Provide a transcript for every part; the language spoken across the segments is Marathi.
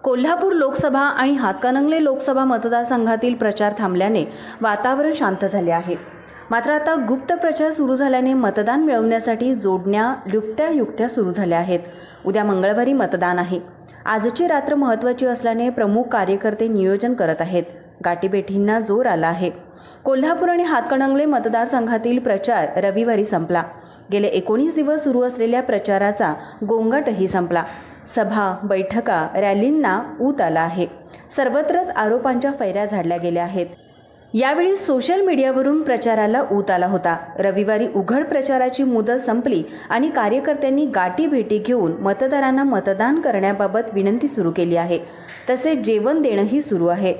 कोल्हापूर लोकसभा आणि हातकणंगले लोकसभा मतदारसंघातील प्रचार थांबल्याने वातावरण शांत झाले आहे. मात्र आता गुप्त प्रचार सुरू झाल्याने मतदान मिळवण्यासाठी जोडण्या युक्त्या सुरू झाल्या आहेत. उद्या मंगळवारी मतदान आहे. आजची रात्र महत्त्वाची असल्याने प्रमुख कार्यकर्ते नियोजन करत आहेत. गाठीभेटींना जोर आला आहे. कोल्हापूर आणि हातकणंगले मतदारसंघातील प्रचार रविवारी संपला. गेले 19 दिवस सुरू असलेल्या प्रचाराचा गोंगाटही संपला. सभा, बैठका, रॅलींना ऊत आला आहे. सर्वत्रच आरोपांच्या फैऱ्या झाडल्या गेल्या आहेत. यावेळी सोशल मीडियावरून प्रचाराला ऊत आला होता. रविवारी उघड प्रचाराची मुदत संपली आणि कार्यकर्त्यांनी गाठीभेटी घेऊन मतदारांना मतदान करण्याबाबत विनंती सुरू केली आहे. तसेच जेवण देणंही सुरू आहे.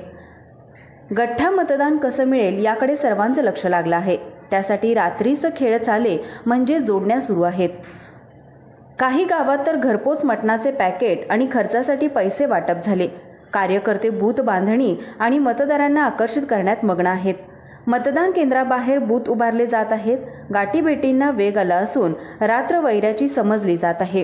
गठ्ठा मतदान कसं मिळेल याकडे सर्वांचं लक्ष लागलं आहे. त्यासाठी रात्रीचं खेळ चाले म्हणजे जोडण्या सुरू आहेत. काही गावात तर घरपोच मटणाचे पॅकेट आणि खर्चासाठी पैसे वाटप झाले. कार्यकर्ते बूथ बांधणी आणि मतदारांना आकर्षित करण्यात मग्न आहेत. मतदान केंद्राबाहेर बूथ उभारले जात आहेत. गाठीभेटींना वेग आला असून रात्र वैऱ्याची समजली जात आहे.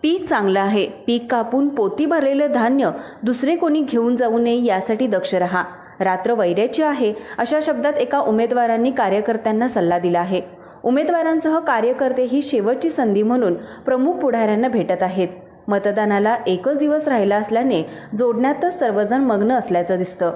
पीक चांगलं आहे. पीक कापून पोती भरलेलं धान्य दुसरे कोणी घेऊन जाऊ नये यासाठी दक्ष रहा. रात्र वैऱ्याची आहे अशा शब्दात एका उमेदवारांनी कार्यकर्त्यांना सल्ला दिला आहे. उमेदवारांसह कार्यकर्ते ही शेवटची संधी म्हणून प्रमुख पुढाऱ्यांना भेटत आहेत. मतदानाला एकच दिवस राहिला असल्याने जोडण्यातच सर्वजण मग्न असल्याचं दिसतं.